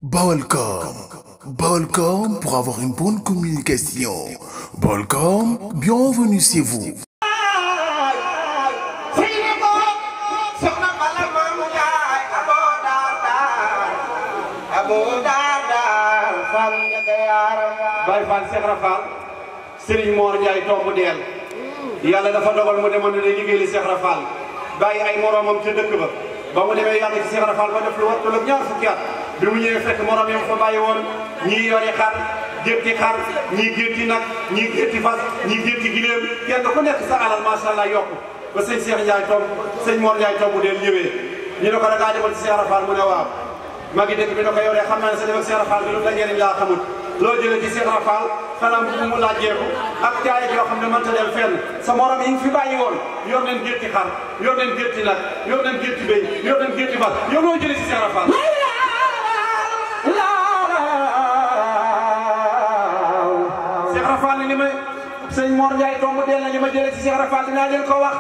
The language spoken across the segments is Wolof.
Balcom. Balcom pour avoir une bonne communication. Balcom, bienvenue chez vous. Baye Fall Cheikh Rafal Serigne Mor Ndiaye tombu deel yàlla dafa dogal mu demoon ne liggéey li Cheikh Rafal bàyyi ay moromam ca dëkk ba mu demee yàlla ci Cheikh Rafal ba def lu war tolloog ñaar fukki at bi mu ñëwee fekk morom yam fa bàyyi woon ñii yori xar gétti xar ñii gétti nag ñii gétti fas ñii gétti gileem kenn ku nekk sa alal macha allah yokku ba sëñ Cheikh Ndiaye tomb sëñ Mor Ndiaye tombu deel ñëwee ñu ne ko da ngaa demal ci Cheikh Rafal mu ne waaw maa ngi dëkk bi da ko yoree xam naa ne sa dem ak Cheikh Rafal bi lu la njëriñ laa xamul loo jëlee ci Cheikh Rafal xanaa mu laajjeeku ak jaay yoo xam ne mënta dem fenn sa morom yi fi bàyyi woon yor nañ gétti xar yor nañ gétti nag yor nañ gétti béy yor nañ gétti fas yow loo jëlee ci Cheikh Rafal Cheikh Rafal ne li ma sëñ Mor Ndiaye tomb deel na li ma jëlee ci Cheikh Rafal dinaa leen ko wax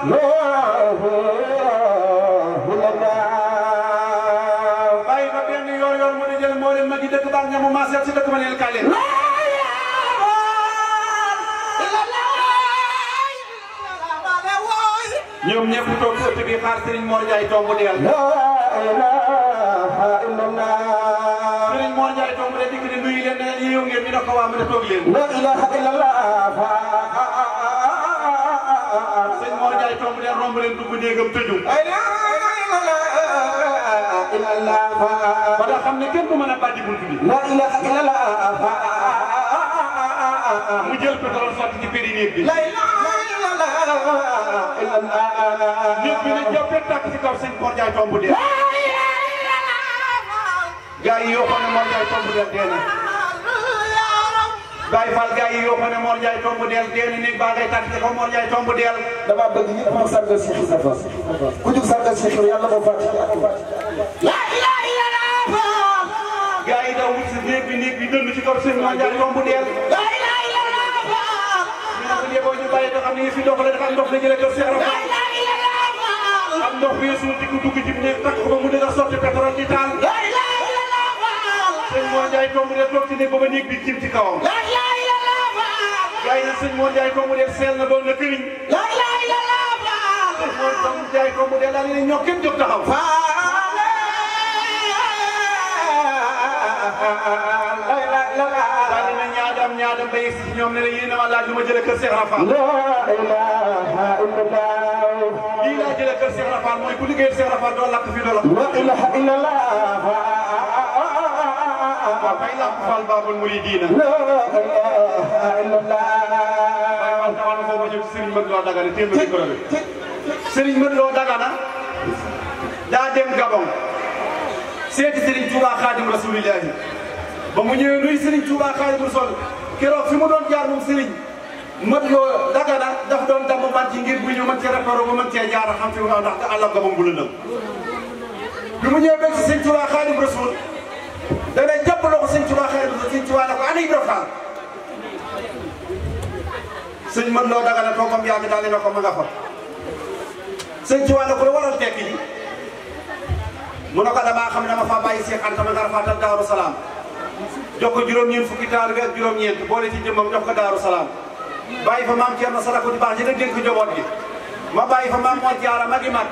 bàyyi ba benn yor mu di jël moo leen ma gi dëkk baax ñamu maa seet si dëkk ma leen kaay leen ñoom ñëpp toog ci ëtt bi xaar Serigne Mor Ndiaye tombu deel Serigne Mor Ndiaye tombu deel dikk ne nuyu leen ne leen yow ngeen ñu ne ko waa mu ne toog leen Serigne Mor Ndiaye tombu deel romb leen dugg néegam tëju ba nga xam ne kenn du mën a bàjji buntu bi mu jël pétrole sotti ci péri néeg bi néeg bi ne jàppee tàkk ci kaw sëñ Mor Ndiaye tombu deel gaa yi yoo xam ne Mor Ndiaye tombu deel dee na Baye Fall gaa yi yoo xam ne Mor Ndiaye tombu deel dee na néeg baa ngay tàkk ci kaw Mor Ndiaye tombu deel dama bëgg ñëpp mu sargal Cheikh Ibrahima ku jug sargal Cheikh yàlla moo fàtte gaa yi daw wut si néeg bi dënd ci kaw sëñ Mor Ndiaye tombu deel ñu boo ñu bàyyi nga xam ne fi ndox la dafa am ndox la jëlee kër Cheikh Rafal am ndox bi suul di ko dugg ci néeg takk ko ba mu dëgg sotti pétrole ci taal sëñ Mor Ndiaye tombu deel toog ci néeg ba ba néeg bi jëm ci kawam gaa yi nag sëñ Mor Ndiaye tombu deel seel na doon na këriñ sëñ Mor Ndiaye tombu deel daal ne ñoo kenn jóg taxaw daal dina ñaadam ba yegg si ñoom ne la yéen a ma laaj lu ma jëlee kër Cheikh Rafal lii laa jëlee kër Cheikh Rafal mooy ku liggéeyal Cheikh Rafal doo lakk fii doo lakk waaw kay lakk Fall Babul Mouridina waaye man taxaw na foofu ma ñëw ci Serigne Mbënd Lo Dagana téel ma micro bi Serigne Mbënd Lo Dagana daa dem Gabon seeti Serigne Touba Khadim Rasulillahi ba mu ñëwee nuyu Serigne Touba Khadim Rasul keroog fi mu doon jaar moom Serigne Mbënd Lo Dagana daf doon damm bant yi ngir bu ñu mën cee réparé ba mën cee jaar xam fi mu ndax te àllam Gabon bu lëndëm bi mu ñëwee béy ci Serigne Touba Khadim Rasul dana jàpp loxo Serigne Touba Khadim Rasul Serigne Touba ne ko ana Ibra Fall Serigne Mbënd Lo Dagana toog comme yàgg daal ne ko ma nga fa Serigne Touba ne ko la waral tekk ji mu ne ko damaa xam ne dama faa bàyyi Cheikh Anta ma nga rafetal Daaru Salaam jox ko juróom-ñeent fukki taal bi ak juróom-ñeent boole ci jëmmam jox ko Daaru Salaam bàyyi fa maam Thierno Sadako di baax ji nag dénk njaboot gi ma bàyyi fa maam Mor Diarra magi mag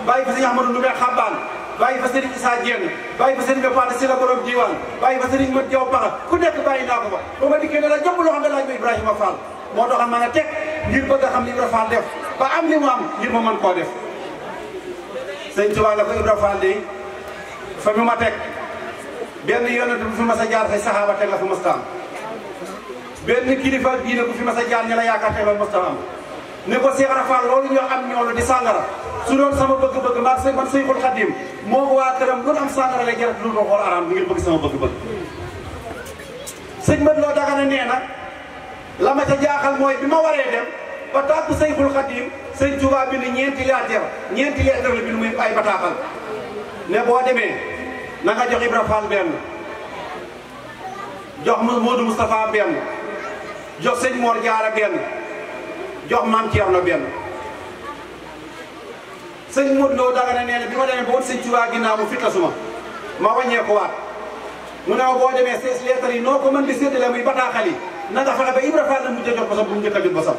bàyyi fa sëñ Ahmadou Ndoumbe Xabbaan bàyyi fa Serigne Issa Dieng bàyyi fa Serigne Bapata Sylla borom Diwan bàyyi fa Serigne Mat Diaw Baxa ku nekk bàyyi naa ko fa ba ma dikkee ne la jëpp loo xam ne laaj ma Ibrahima Fall moo taxal ma nga teg ngir bëgg a xam li Ibra Fall def ba am li mu am ngir ma mën koo def sëñ Tuubaa la ko Ibra Fall de fa mi ma teg benn yonent bu fi mas a jaar say saxaaba teg la fi mustaam benn kilifa diine bu fi mas a jaar ña la yaakaar teg la mustaam ne ko Cheikh Rafal loolu ñoo am ñoolu di sàngara su doon sama bëgg-bëgg man Seyxul Xadim moo ko waa këram lu am sàngara lay jar lu ko xool araam bi ngir bëgg sama bëgg-bëgg sëñ Mbënd Lo Dagana nee na la ma ca jaaxal mooy bi ma waree dem ba tàggu Seyxul Xadim sëñ Tuubaa bind ñeenti leetar la bind muy ay bataaxal ne boo demee na nga jox Ibra Fall benn jox Modou Moustapha benn jox sëñ Mor Diarra benn jox maam Thierno benn sëñ Modou Lo Dagana nee na bi ma demee ba wut sëñ Tuubaa ginnaaw mu fitasuma ma wàññee ko waat mu ne ma boo demee sees lettre yi noo ko mën di séddale muy bataaxal yi na nga fexe ba Ibra Fall na mujj a jot bosam bu mu njëkk a jot bosam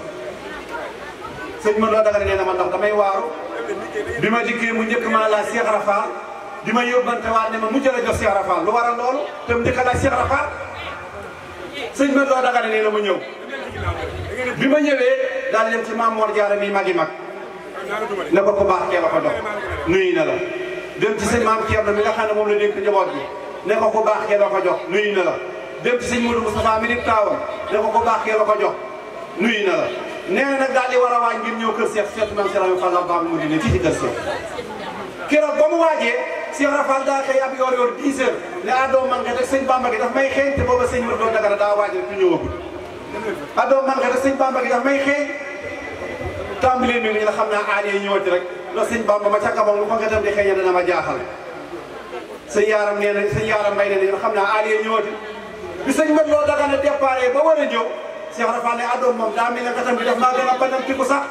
sëñ ma loo Dagana nee na ma ndax damay waaru bi ma dikkee mu njëkk maa laa Cheikh Rafa di ma yóbbante waat ne ma mujj la jox Cheikh Rafa lu waral loolu te mu njëkk a laa Cheikh Rafa sëñ ma loo Dagana nee na ma ñëw bi ma ñëwee daal dem ci Maam Mor Jaara mi magi mag ne ko ku baax kee la ko dox nuyu na la dem ci sëñ Maam Thierno mi nga xam ne moom la dénk njaboot bi ne ko ku baax kee la ko jox nuyu na la dem ci sëñ Modou Moustapha mi nit taawam ne ko ku baax kee la ko jox nuyu na la nee na nag daal di war a waaj ngir ñëw kër Cheikh seetu maam Cheikh Fall Baal mu dine fii ci kër Cheikh keroog ba mu waajee Cheikh Rafal daa xëy ab yor 10 heures ne adoom man nga rek sëñ Bamba gi daf may xeeñ te booba sëñ Modou Dagana daa waaj rek ku ñëwagul adoom man nga rek sëñ Bamba gi daf may xeeñ tàmbalee mi ngi la xam naa aadee ñëwati rek la sëñ Bamba ma ca kabam lu ko nga tam di xeeñe dana ma jaaxal sëñ yaaram nee na sëñ yaaram mbay nee na xam naa aadee ñëwati bi sëñ Modou Dagana déparé ba war a ñëw Cheikh Rafal ne adoom moom daa mel ne katam bi daf maa gën a banam ci ko sax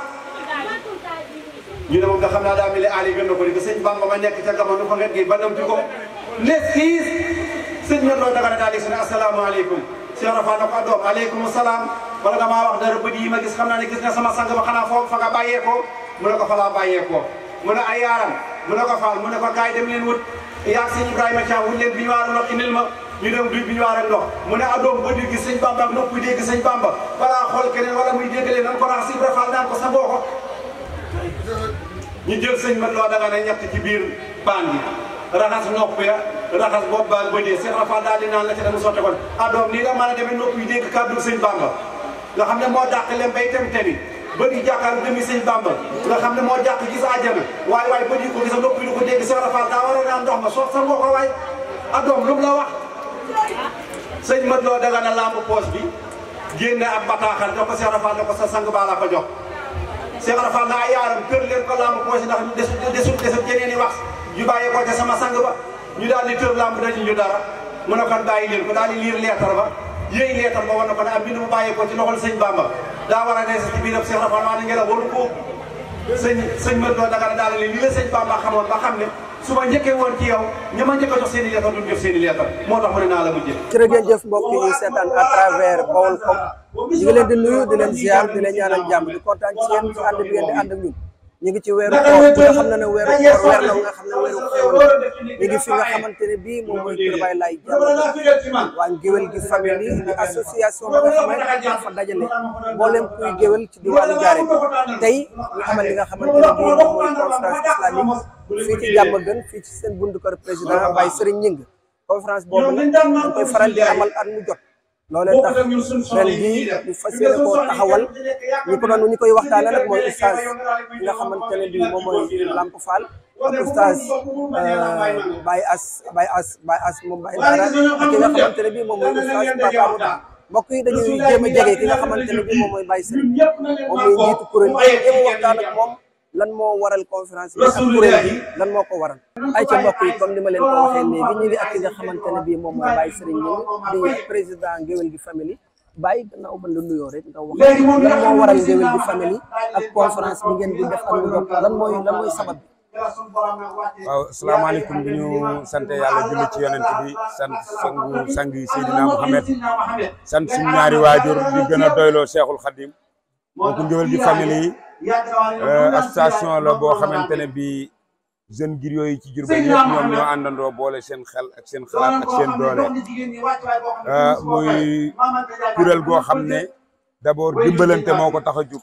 ñu ne moom nga xam naa daa mel ne aali gën na ko di que sëñ Bamba ma nekk ca gamoon ko nget gi banam ci ko ne siis sëñ Modou Dagana daal di su ne asalaamaaleykum Cheikh Rafal na ko adoom aleykum salaam wala nga maa wax dara bët yi ma gis xam naa ne gis na sama sang ba xanaa foofu fa nga bàyyeekoo mu ne ko fa laa bàyyeekoo mu ne ay yaaram mu ne ko faal mu ne ko kaay dem leen wut yaa sëñ Ibrahima Thiam wut leen bi ñu waaru ndox indil ma ñu dem duy bi ñu waar ak ndox mu ne adoom ba dégg sëñ Bamba ak nopp dégg sëñ Bamba balaa xool keneen wala muy déggalee nan ko rax si Ibra Fall naan ko sangoo ko ñu jël sëñ Modou Dagana ñett ci biir baan bi raxas nopp ya raxas bopp baal ba dee Cheikh Rafal daal di naan la ci dama sotte kon adoom nii la mën a demee nopp yi dégg kàddu sëñ Bamba nga xam ne moo dàq leen bay tem-temi bëgg jàkkaar demi sëñ Bamba nga xam ne moo dàq gis àjjana waaye bëgg ko gis nopp yi du ko dégg Cheikh Rafal daa war a naan ndox ma soo sangoo ko waay adoom lu mu la wax sëñ Modou Dagana lamb poos bi génne ab bataaxal jox ko Cheikh Rafal ne ko sa sang baa la ko jox Cheikh Rafal na ay yaaram kër leen ko lamb poos yi ndax desut jeneen i wax yu bàyyee ko te sama sang ba ñu daal di tër lamb dañu ñu dara mu ne kon bàyyi leen ko daal di liir leetar ba yéey leetar ba war na ko ne am bind mu bàyyee ko ci loxol sëñ Bamba daa war a ne ci biiram Cheikh Rafal maa ne ngelaw waru ko sëñ Modou Dagana daal li la sëñ Bamba xamoon ba xam ne su ma njëkkee woon ci yow ña ma njëkk a jox seen i leetar duñ jox seen i leetar moo tax mu ne naa la mujjee. jërëjëf mbokk yi seetaan à travers Baolcom ñu ngi leen di nuyu di leen ziar di leen ñaanal jàmm di kontaan ci yéen ci ànd bi ngeen di ànd ak ñun ñu ngi ci weeru koor bi nga xam ne weeru koor weer la nga xam ne weeru xéewal ñu ngi fi nga xamante ne bii moom mooy Kër Baye Laye Diallo waa Ngéwél gi famille di association bi nga xamante ne fa dajale mboolem kuy géwél ci diwaanu Njaaréem tey ñu amal li nga xamante ne bii moom mooy conférence islamique fii ci Diamaguène fii ci seen buntu kër président Baye Serigne Gningue conférence boobu nag dañ koy faral di amal at mu jot loolee tax ren bii ñu fas yéene koo taxawal ñu koy waxtaanee nag mooy oustaz bi nga xamante ne bii moom mooy Lamp Fall ak oustaz Baye As moom Baye Dara ak ki nga xamante ne bii moom mooy oustaz Papa Mouta mbokk yi dañuy jéem a jege ki nga xamante ne bii moom mooy Baye Serigne moom mooy njiitu kuréel bi jéem a waxtaan ak moom lan moo waral conférence bi ak kuréel bi lan moo ko waral ay ca mbokk yi comme ni ma leen ko waxee léegi ñu ngi ak ki nga xamante ne bii moom mooy Baye Serigne Gningue di président Ngéwél gi famille Baye gannaaw mën la nuyoo rek nga wax lan moo waral Ngéwél gi famille ak conférence bi ngeen di def ak mu bokk lan mooy sabab bi. waaw asalaamaaleykum bi ñu sant yàlla julli ci yonent bi sant sang Seydina Mohamed sant suñu ñaari waajur di gën a doyloo Cheikhul Khadim donc Ngéwél gi famille association la boo xamante ne bii jeune ngir yooyu ci Diourbel yëpp ñoom ñoo àndandoo boole seen xel ak seen xalaat ak seen doole muy kuréel goo xam ne d'abord dimbalante moo ko tax a jug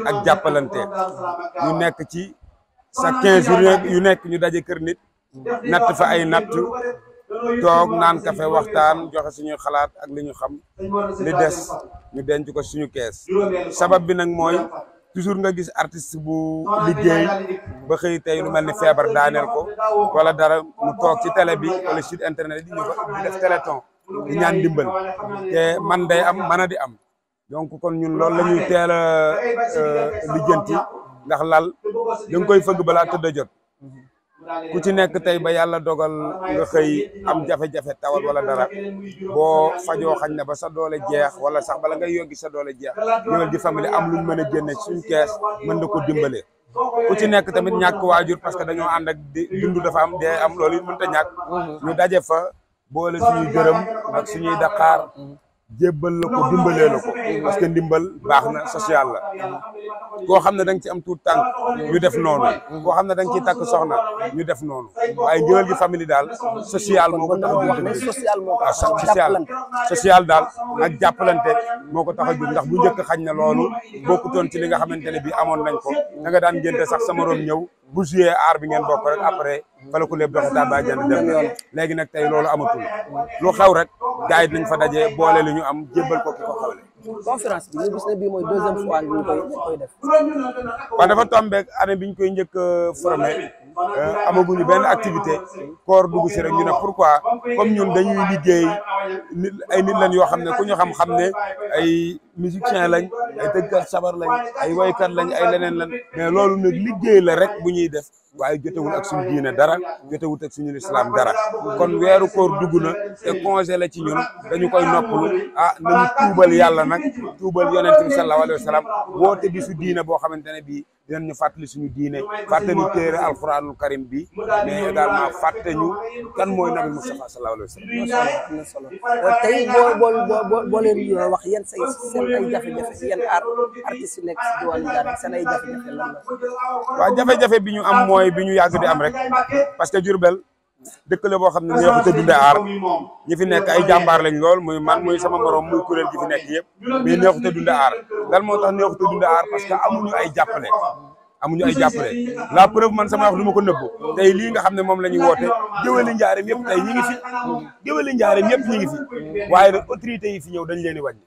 ak jàppalante ñu nekk ci sa 15 jours yu nekk ñu daje kër nit natt fa ay natt toog naan kafe waxtaan joxe suñuy xalaat ak li ñu xam li des ñu denc ko suñu kees sabab bi nag mooy toujours nga gis artiste bu liggéey ba xëy tey lu mel ni feebar daaneel ko wala dara mu toog ci télé bi wala site internet di ñu di def téléthon di ñaan dimbal te man day am mën a di am donc kon ñun loolu la ñuy teel a lijjanti ndax lal da nga koy fëgg balaa tëdd a jot ku ci nekk tey ba yàlla dogal nga xëy am jafe-jafe tawal wala dara boo fajoo xañ na ba sa doole jeex wala sax bala ngay yoggi sa doole jeex Ngéwél gi famille am luñ mën a génne suñ kees mën na ko dimbale ku ci nekk tamit ñàkk waajur parce que dañoo ànd ak dund dafa am dee am loolu it mënut a ñàkk ñu daje fa boole suñuy gërëm ak suñuy daqaar jébbal la ko dimbalee la ko parce que ndimbal baax na social la koo xam ne da nga ci am tuut tànk ñu def noonu koo xam ne da nga ciy takk soxna ñu def noonu waaye Ngéwél gi famille daal social moo ko tax a jug social daal ak jàppalante moo ko tax a jug ndax bu njëkk xañ na loolu bokkutoon ci li nga xamante ne bii amoon nañ ko da nga daan ngénte sax sa morom ñëw bu joué aar bi ngeen bokk rek après fala ku lépp doxe taa jënd dem léegi nag tey loolu amatul lu xew rek gars yi dinañ fa daje boole li ñu am jébbal ko ki ko xewle. conférence bi ñu gis ne bii mooy deuxième fois ñu koy def. waaw dafa tombeek année bi ñu koy njëkk formé amaguñu benn activité koor dugg si rek ñu ne pourquoi comme ñun dañuy liggéey nit ay nit lañ yoo xam ne ku ñu xam ne ay musicien lañ ay tëggkat sabar lañ ay woykat lañ ay leneen lañ mais loolu nag liggéey la rek bu ñuy def waaye jotewul ak suñu diine dara jotewul ak suñu islam dara kon weeru koor dugg na te congé la ci ñun dañu koy noppalu nañu tuubal yàlla nag tuubal yonent bi sallallahu alayhi wa sallam woote bi su diine boo xamante ne bii dinañ ñu fàttali suñu diine fàttali téere alquranul karim bi mais également fàtte ñu kan mooy nabi Mustafa sallallahu alayhi wa sallam. tey boo leen wax yéen seen ay jafe-jafe yéen artistes yi nekk si diwaanu Ndiarème seen ay jafe-jafe lan la. waaw jafe-jafe bi ñu am mooy bi ñu yàgg di am rek parce que Diourbel dëkk la boo xam ne neexut a dunde aar ñi fi nekk ay jàmbaar lañ lool muy man muy sama morom muy kuréel gi fi nekk yëpp mais neexut a dunde aar lan moo tax neexut a dunde aar parce que amuñu ay jàppale la preuve man sama wax du ma ko nëbbu tey lii nga xam ne moom la ñuy woote Géwéli Njaareem yëpp tey ñi ngi fi Géwéli Njaareem yëpp ñi ngi fi waaye nag autorité yi fi ñëw dañ leen di wàññi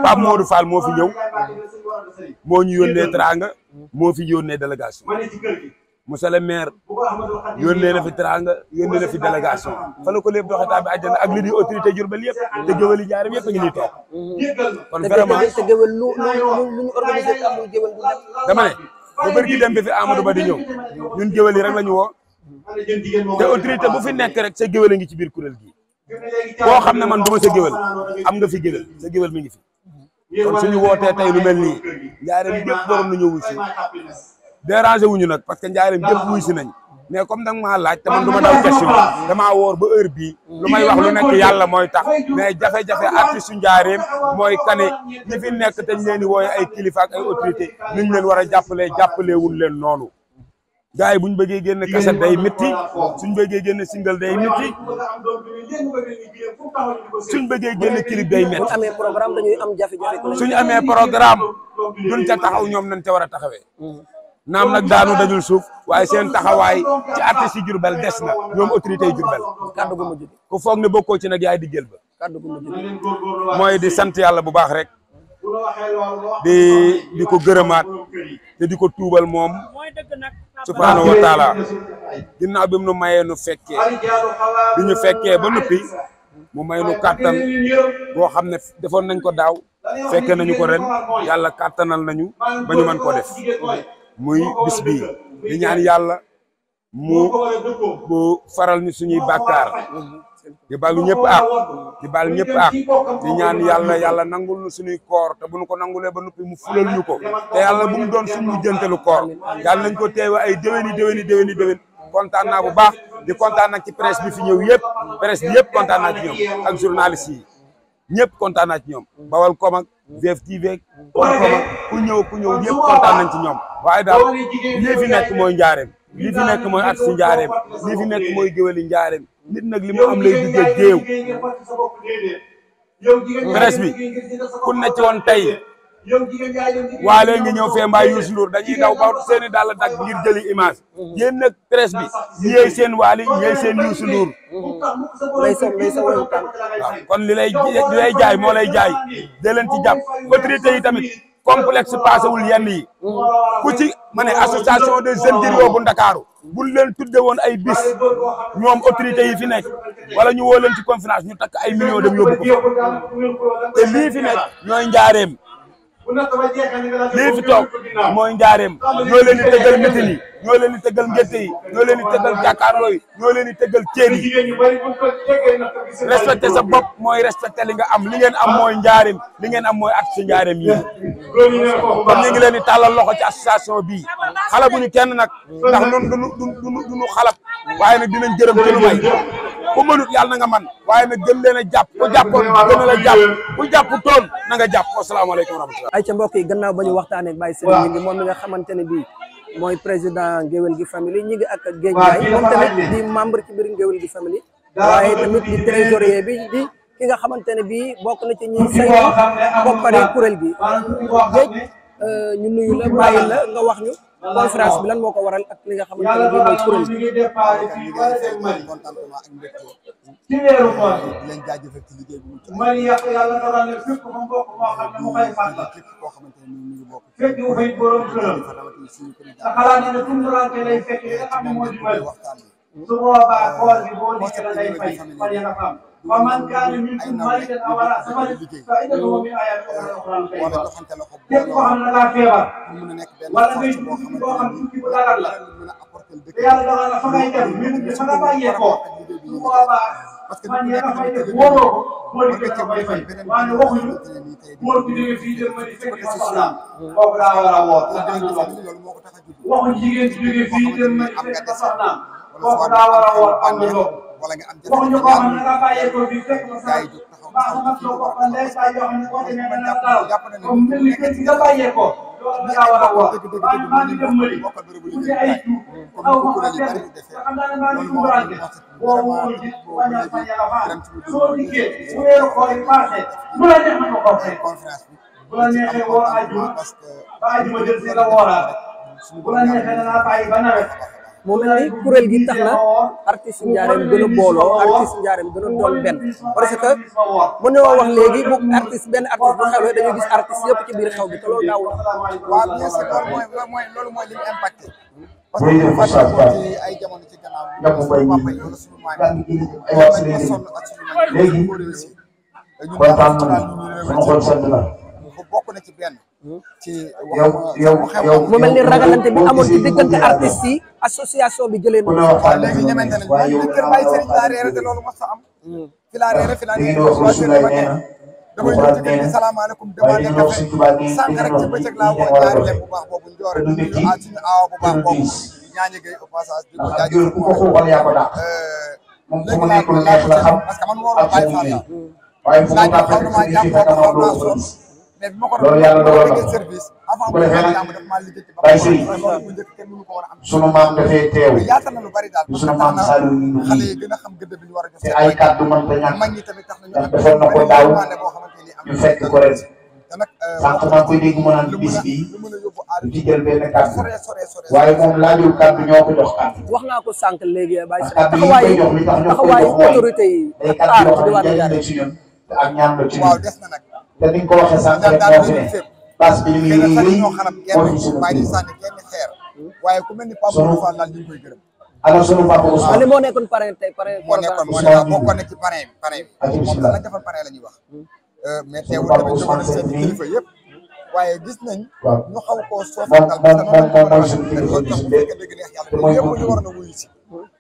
Pape Modou Fall moo fi ñëw moo ñu yónnee teraanga moo fi yónnee délégation monsieur le maire yónnee na fi teraanga yónnee na fi délégation fa la ko lépp doxataa bi àjjana ak li di autorité Diourbel yëpp te Géwéli Njaareem yëpp a ngi nii toog kon vraiment te Géwél lu ñu organisé te amul Géwél bu nekk dama ne ba bërki dem bi fi Amadou Ba di ñëw ñun Géwél yi rek la ñu woo te autorité bu fi nekk rek sa Géwél a ngi ci biir kuréel gi koo xam ne man du ma sa Géwél am nga fi Géwél sa Géwél mi ngi fi kon suñu wootee tey lu mel nii Njaareem yëpp waroon na ñëw wuy si dérangé wuñu nag parce que Njaareem yëpp wuy si nañ mais comme da nga maa laaj te man du ma daw question damaa woor ba heure bii lu may wax lu nekk yàlla mooy tax mais jafe-jafe artiste su Njaareem mooy kane ñi fi nekk te ñu leen di wooye ay kilifa ak ay autorité niñ leen war a jàppalewul leen noonu gars yi buñ bëggee génn cassette day métti suñ bëggee génn single day métti suñ bëggee génn clip day métti amee programme dañuy am jafe-jafe suñu amee programme duñ ca taxaw ñoom nañ ca war a taxawee naam nag daanu dajul suuf waaye seen taxawaay ci artistes yi Diourbel des na ñoom autorités yi Diourbel kàddu gu mujj ku foog ne bokkoo ci nag yaay di jël ba kàddu gu mujj mooy di sant yàlla bu baax rek di ko gërëmaat te di ko tuubal moom subhaanahu wa taala ginnaaw bi mu nu mayee nu fekkee bi ñu fekkee ba noppi mu may nu kàttan boo xam ne defoon nañ ko daaw fekke nañu ko ren yàlla kàttanal nañu ba ñu mën ko def muy bis bii di ñaan yàlla mu faral ñu suñuy bàkkaar di balu ñëpp ak di ñaan yàlla nangul ñu suñuy koor te bu ñu ko nangulee ba noppi mu fulal ñu ko te yàlla bu mu doon suñu jëntelu koor yàlla nañ ko teewe ay déwéni kontaan naa bu baax di kontaan nag ci presse bi fi ñëw yëpp presse bi yëpp kontaan naa ci ñoom ak journaliste yi ñëpp kontaan naa ci ñoom Bawal kom ak VFtv ku ñëw ñëpp kontaan nañ ci ñoom waaye daal lii fi nekk mooy Njaareem lii fi nekk mooy at si Njaareem lii fi nekk mooy Géwéli Njaareem nit nag li mu am lay duggee géew presse bi ku ne ci woon tey waa léegi ngi ñëw fee mbaa Youssou Ndour dañuy daw ba seeni daal dag ngir jëli image yéen nag presse bi ñeey seen Wally ñeey seen Youssou Ndour waaw kon li lay jaay moo lay jaay de leen ci jàpp autorité yi tamit complexe passé wul yenn yi ku ci ma ne association des jeunes griots bu Ndakaaru buñ leen tudde woon ay bis ñoom autorité yi fi nekk wala ñu woo leen ci conférence ñu takk ay millions dem yóbbu ko te lii fi nekk ñooy Njaareem lii fi toog mooy Njaareem ñoo leen di tëggal mitin yi ñoo leen di tëggal ngénte yi ñoo leen di tëggal jàkkaarloo yi ñoo leen di tëggal ceen yi respecté sa bopp mooy respecté li nga am li ngeen am mooy Njaareem li ngeen am mooy at si Njaareem yi kon ñu ngi leen di tàllal loxo ci association bii xala bu ñu kenn nag ndax nun duñu xalab waaye nag dinañ jërëm ci lu may ku mënut yàlla na nga man waaye nag gën leen a jàpp ku jàppoon gën a la jàpp ku jàpp toon na nga jàpp asalaamaaleykum wa rahmatulah. ay ca mbokk yi gannaaw ba ñu waxtaanee ak Baye Serigne ñi ngi moom mi nga xamante ne bii mooy président Ngéwél gi famille ñi ngi ak Géej Njaay moom tamit di membre ci biir Ngéwél gi famille waaye tamit di trésorier bi di ki nga xamante ne bii bokk na ci ñi saytu boppari kuréel gi Géej ñu nuyu la bàyyi la nga wax ñu conférence bi lan moo ko waral ak li nga xamante ne bii mooy kuréel gi. contentement ak mbégte ci weeru koor bi leen jaajëfal ci liggéey bi mu ci mari yàq yàlla dogal na fépp fu mbokk moo xam ne mu koy fàtta képp koo xamante ne ñu ngi bokk fekk wu fay borom këram sa xalaat ne tumurante lay fekk li nga xam ne moo di bëri su boobaa koor gi boo dikkee la day fay fan ya nga xam wa man kaana minkum mariidan aw alaa safarin fa iddatun min ayyaamin ukhraa képp koo xam ne da ngaa feebar wala ngay tukki boo xam tukki bu dagal la te yàlla dogal na fa ngay dem minute fa nga bàyyee ko su boobaa man ya nga fay def wóoroo ko moo di fekk bay fay waaye waxuñu moo di jógee fii dem ma di fekk fa soxnaam kooku daa war a woor waxuñu jigéen ci jógee fii dem ma di fekk fa soxnaam kooku daa war a woor am na loolu waxuñu koo xam ne nga bàyyee ko fii fekk fa sa baax na soo ko fan day saa yoo xam ne boo demee dana daaw comme mel ni kër gi nga bàyyee ko loolu daa war a woor waaye maa ngi dem Mali tuuti ay tuut aw ma fa kenn te xam naa ne maa ngi tumurante boo wóorul ji wàññal fan yàlla faam soo dikkee su weeru koor yi passé bu la neex na ko ko fay bu la neexee woor ajuma ba ajuma jël si nga wooraat bu la neexee danaa bàyyi ba nawet mu mel ni kuréel gi tax na artiste Njaareem gën a booloo artiste Njaareem gën a doon benn parce que mën na wax léegi bu artiste benn artiste bu xewee dañuy gis artiste yëpp ci biir xew bi te loolu daawul waaw bien sûr loolu mooy li mu impacté parce que fàttali ci ay jamono ci gannaaw suñu papa yi wala suñu maam yi sonn ak suñu maam léegi kontaan nañu sama xol sedd na bokk na ci benn ci mu mel ni ragalante bi amoon ci diggante artistes yi association bi jëlee na waaw léegi ñemente nañ man li kër Baye Serigne laa reere te loolu mos a am fi laa reere fi laa nekk dama ñëw ci kër gi salaamaaleykum demandé café sànq rek ci bëccëg laa woo ñaari lem bu baax boobu njoore di nuyu suñu aawa bu baax boobu ñaañi gay au passage di ko jaajëfal ku ko xuuxal yaa ko daax léegi laa ko xam parce que man wooroo Baye Fall la waaye fu mu xaw na maa jàppoo ko xaw naa sonn mais bi ma ko doon service avant mu def maa liggéey ci Baye Serigne bu njëkk kenn mënu ko war a am sunu maam dafay teew yaatal na lu bari daal sunu maam Saliou xale yi gën a xam gëdd bi ñu war a jox te ay kàddu mën ta ñàkk mag ñi tamit tax na ñu defoon na ko daaw ñu fekk ko ren sànq maa koy dégg mu naan bis bi du ci jël benn kàddu waaye moom laajul kàddu ñoo ko jox kàddu wax naa ko sànq léegi Baye kàddu yi koy jox li tax ñoo koy jox mooy autorité yi day kàddu yoo xam ne njëriñ la ci ñun te ak ñaan la ci ñun te ni nga ko waxee sànq rek moo fi ne base bi li muy rëy moo fi suñu waaye ku mel ni Pape Modou Fall daal ñu ngi koy gërëm alors sunu papa Ousmane moo nekkoon parrain tey parrain moo nekkoon boo ko nekk ci parrain bi moom la defal parrain la ñuy wax mais teewul tamit jogoon nañ seen kilifa yëpp waaye gis nañ ñu xaw koo soofetal parce que noonu mooy suñu kilifa bi suñu dégg neex yàlla yëpp ñu war na wuyu si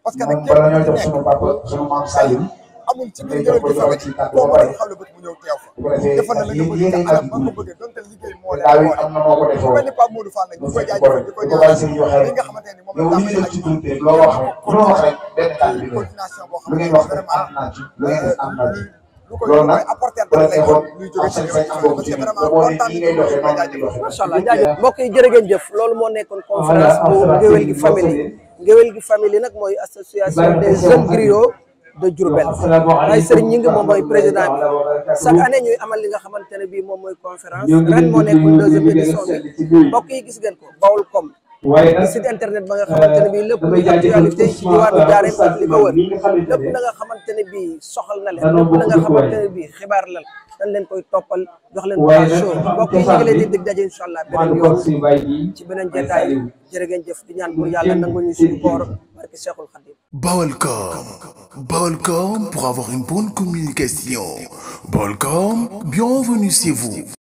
parce que nag képp ku nekk sunu papa sunu maam Salim amul ci biir Ngéwél gi famille boo mën a xaw bët mu ñëw teew fa defal na la nga bëgg ci anam ba ko bëggee donte liggéey moo leen am na moo ko defoo mel ni Pape Modou Fall nag ñu koy jaajëfal di koy jaajëfal li nga xamante ni moom la tàmbali ak loo wax rek benn kàddu bi coordination boo xam lu ne ngeen wax vraiment am naa ci lu ngeen def am naa ci lu ko loolu nag apporter bu la lay neexoon luy jóge ci sañ am boobu ci te boo ne nii ngay doxee noonu ngay doxee macha allah jaajëf mbokk yi jërë ngeen jëf loolu moo nekkoon conférence bu Ngéwél gi famille Ngéwél gi famille nag mooy association des jeunes griots de Diourbel Baye Serigne ñi ngi moom mooy président bi chaque année ñuy amal li nga xamante ne bii moom mooy conférence ren moo nekkoon deuxième édition bi mbokk yi gis ngeen ko Baolcom di site internet ba nga xamante ne bii lépp luy actualité ci diwaanu Njaaréem ak li ko wër lépp na nga xamante ne bii soxal na leen lépp na nga xamante ne bii xibaar la dañ leen koy toppal jox leen waa show mbokk yi ñu ngi leen di dig daje incha allah beneen yoon ci beneen jotaay jërë ngeen jëf di ñaan pour yàlla nangu ñu suñu koor barke Cheikhul Khadim. Baolcom pour avoir une bonne communication. Baolcom, bienvenue chez vous.